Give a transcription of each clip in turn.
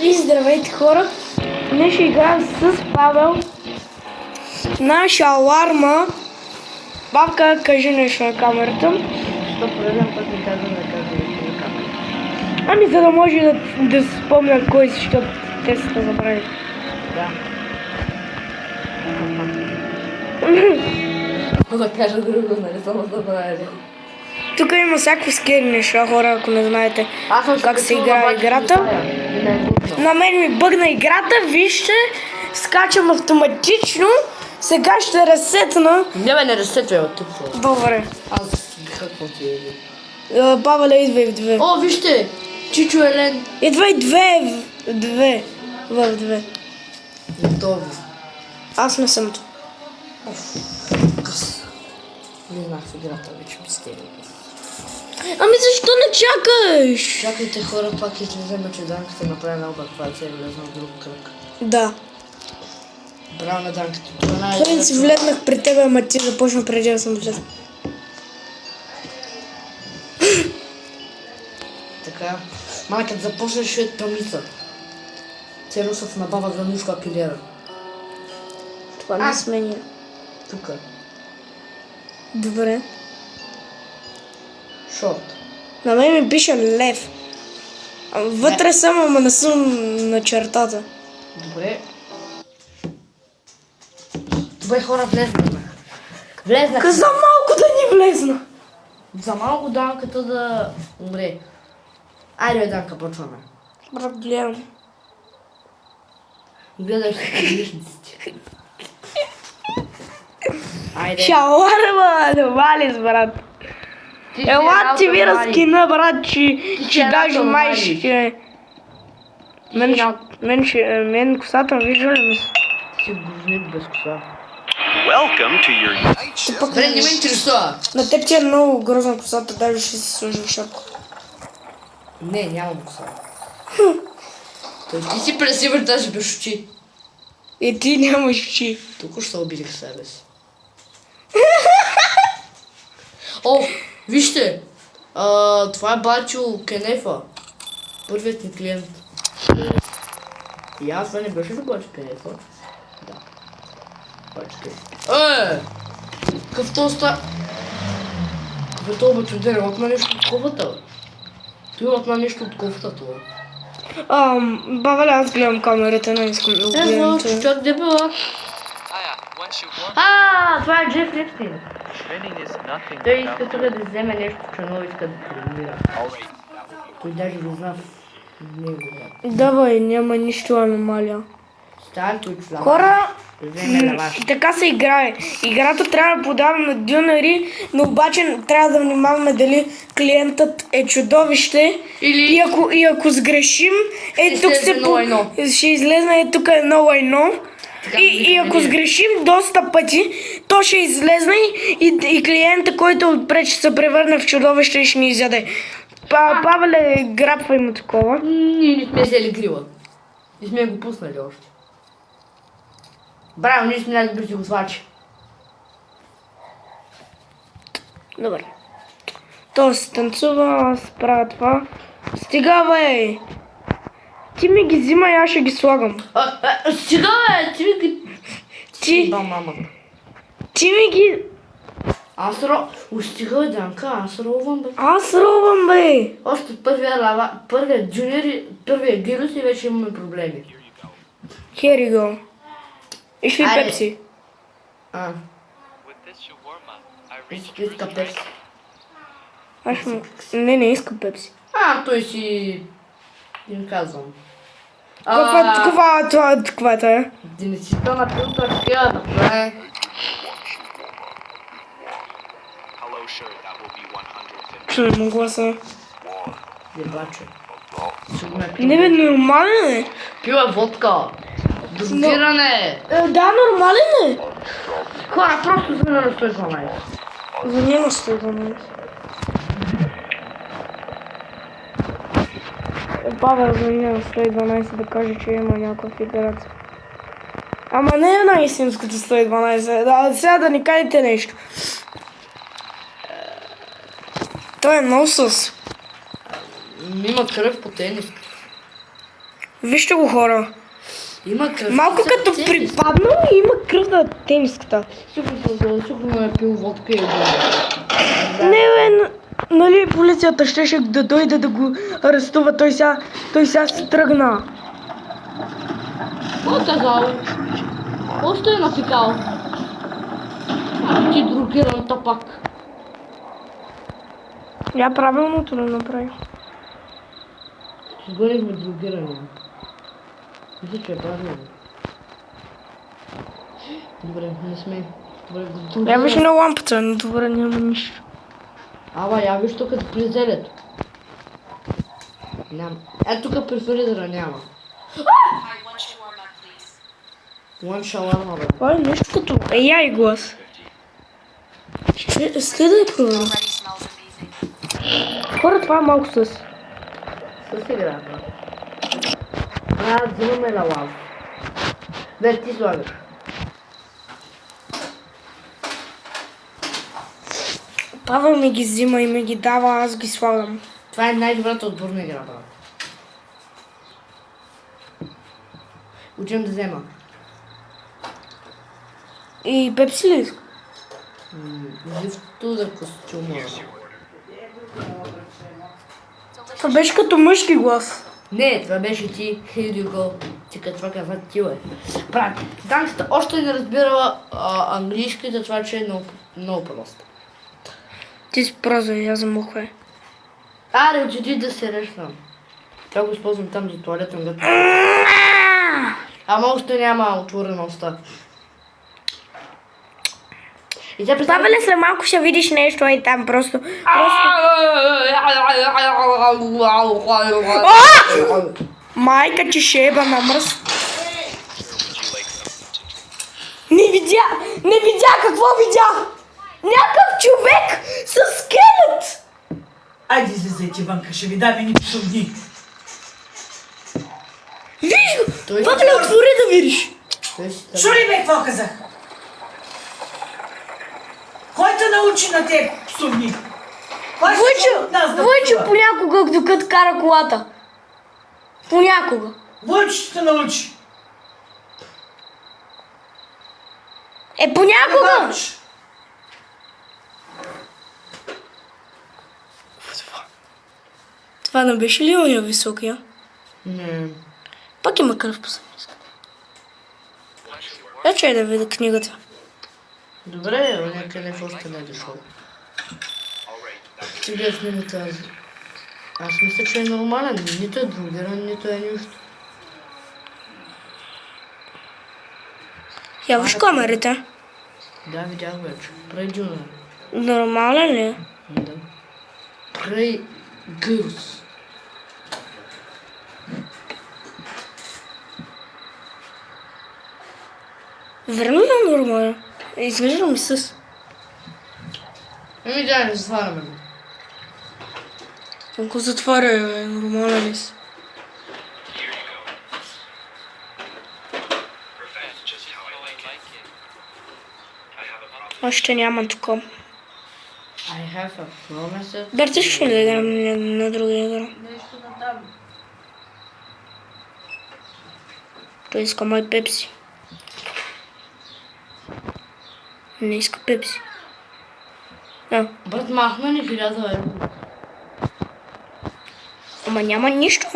И здравейте хора! Днес ще играем с Павел на шаларма. Бабка, кажи нещо на камерата. Що пореден път ми казвам да кажа нещо на камерата? Ами за да може да се спомня кой си, защото те са те забравили. Да. Да кажа друго, нали само забравили. Тук има всякакви скери неща, хора, ако не знаете как се играе играта. На мен ми бъгна играта, вижте, скачам автоматично. Сега ще ресетна. Не ресетвай от тук. Добре. Аз какво ти е? Павеле, идвай в две. О, вижте! Чичо Елен. Идвай в две. Готово. Аз не съм тук. Къс. Не знах в играта, вече мистерия. Ами защо не чакаш? Чакайте хора, пак излизаме, че Данката направи нова аквация и влезна в друг кръг. Да. Браво на Данката. В принцип влезнах при тебе, ама ти започна преди да съм влезнал. Така. Мама, като започнеш ще е тъмница. Церусов набава гранушка пилера. Това не сменя. Тука. Добре. Шорт. На мен ми пише лев. Вътре съм, ама не съм на чертата. Добре. Добре хора, влезнахме. Влезнахме. Каза малко да ни влезна. За малко Данката да умре. Айде, Данка, почваме. Брат, гледам. Гледай си подвижниците. Айде. Шаларма, довали брат. Ела ти ви разкина, брат, че даже май ще... Мен косата вижда ли ми се? Си гужник без коса. Welcome to your night shift. Добре, не ме интересува. На теб ти е много грозна косата, даже ще си сложим шапка. Не, нямам коса. Той ти си пресиваш даже без очи. И ти нямаш очи. Тук ще обидих себе си. О, вижте! Това е Бачо Кенефа. Първият ни клиент. И аз това не беше ли Бачо Кенефа? Да. Бачо Кенефа. Какъв то оста... Какъв е то Бачо Дерел? Отна нещо от кофата. Той отна нещо от кофата това. Бабаля, аз гледам камерата, не искам да го гледам. Чак де била? Това е Джеф Епстин. Той иска тук да вземе нещо, че много иска да тренира. Той даже го знае в него. Давай, няма нищо аномалия. Стан той чула. Хора, Вземе на вас. така се играе. Играта трябва да подаваме на дюнари, но обаче трябва да внимаваме дали клиентът е чудовище. Или... И ако сгрешим, тук ще излезне тук едно лайно. И ако сгрешим доста пъти, то ще излезне и клиента, който отпред ще се превърне в чудовище и ще ни изяде. Павеле, грабва има такова. Ние не сме взели грила. Не сме го пуснали още. Браво, ние сме най-добрите готвачи. Добре. То се танцува, аз правя това. Стига, бе! Ти ми ги взима и аз ще ги слагам. Стига, бе! Ти ми ги... Ти... мама. Ти ми ги... Аз стига, бе, Данка, аз ровам, бе. Аз ровам, бе! Още от първия джуниор и първия гирус и вече имаме проблеми. Here you go. Ишли Айде. пепси. Иска пепси. Не искам пепси. Той си... Не казвам. Каква е? Денисита на пилтърския да прави. Чуем гласа. Дебаче. Не бе, нормален е. Пила водка. Дозиране. Да, нормален е. Хора, просто звъня на 112. Звъня на 112. Павел звъня на 112 да каже, че има някаква играца. Ама не е на истинското 112. Сега да ни кажете нещо. Той е много със. Има кръв по тениска. Вижте го, хора. Има кръв. Малко за като тениска. припаднал и има кръв на тениската. Сигурно е пил водка и е бил. Не, бе, нали полицията щеше да дойде да го арестува, той сега се тръгна. Какво е казал? Още е натикал. Ти другиран тапак. Я правилното да направи. Ще бъдем другирани. Мисля, че е правилно. Добре, не сме. Добре, Я виж на лампата, но добре няма нищо. Ала, я виж тук при зелето. Няма. Ето тук при фризера няма. One шаларма, бе. Това е нещо като AI глас. Следай проверя. Хора, това е малко с. С играта. Взимаме на лав. Не, ти слагаш. Павел ми ги взима и ми ги дава, аз ги слагам. Това е най-добрата отборна игра, брат. Учим да взема. И пепси ли иска? Живто да костюма. Това беше като мъжки глас. Не, това беше ти. Here you go. Ти като това казва ти, бе. Брат, Данката още не разбирала английски, за това, че е много просто. Ти си проза, я замухвай. Аре, отиди да се решвам. Това го използвам там за туалета. Ама още няма отворена уста. И тя представя... Павеле, след малко ще видиш нещо и там просто... Майка ти шеба на мръс. Не видя, какво видя? Някакъв човек с скелет! Айде излезете вънка, ще ви дам едни псовни. Виж го! Той- Павеле, отвори да видиш. Чули ме какво казах? Кой те научи на те псовни? Кой ще чу от нас да Войчо псува? понякога, докато кара колата. Понякога. Войчо ще те научи. Понякога. Научи. Това не беше ли оня високия? Не. Пак има кръв по съмиска. Я чай да видя книгата. Добре, някъде още не е дошъл. Ти гледаш ми тази. Аз мисля, че е нормален. Нито е другиран, нито е нищо. Я виж камерите. Да, видях вече. Преди на. Нормален ли е? Да. Прей гъс. Верно ли е нормален? Изглежда ми с. Еми да, не затваряме го. Ако затваря, нормален ли си? Още няма такова. I have a promise. Берти ще ли да играм на друга игра? Той иска мой пепси. Не иска пепси. Брат, махна ни 1000 евро. Ама няма нищо.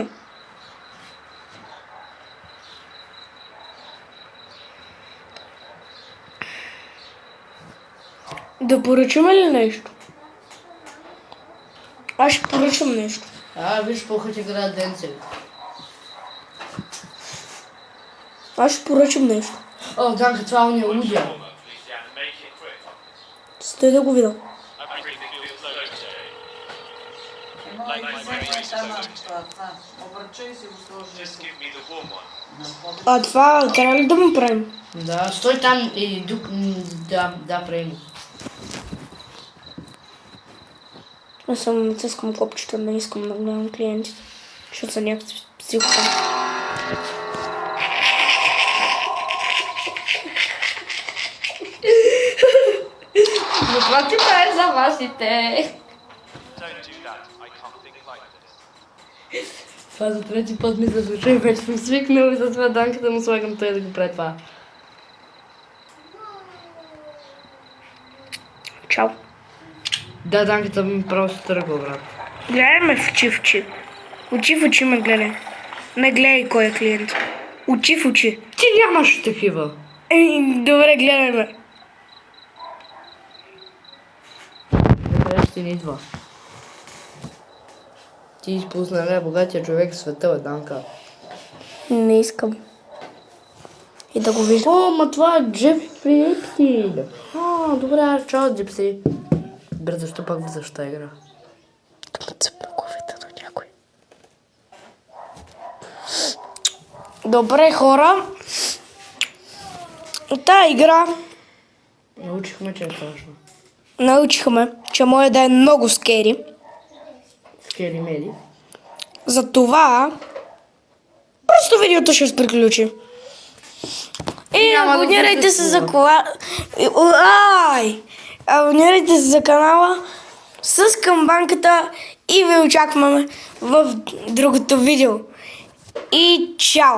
Да поръчаме ли нещо? Аз ще поръчам нещо. Виж по-хът играят денцели. Аз ще поръчам нещо. О, Данка, това не е лудия. Стой да го видя. А това трябва ли да му правим? Да, стой там и да, приеми. Аз само натискам копчета, не искам да гледам клиентите. Защото са някакви психопати. Затова ти правиш за вашите. Don't do that. I can't think like this. Това за трети път ми се случва и вече съм свикнал и затова Данката му слагам той да го прави това. Чао. Да, Данката ми просто тръгва, брат. Гледай ме в очи в очи. Очи в очи ме гледай. Не гледай кой е клиент. Очи в очи. Ти нямаш такива. Добре, гледай ме. Добре, ще ни идва. Ти изпусна най-богатия човек в света, Данка. Не искам. И да го виждам. О, ма това е Джефри Епстин. Добре, чао, Джепси. Бре, защо пак влизаш в тази игра? Да цъпна главите до някой. Добре, хора. От тази игра Научихме, че е страшно. научихме, че може да е много скери. Скери мели. Затова просто видеото ще се приключи. И Няма да абонирайте влизате се за в кола. Абонирайте се за канала с камбанката и ви очакваме в другото видео. И чао!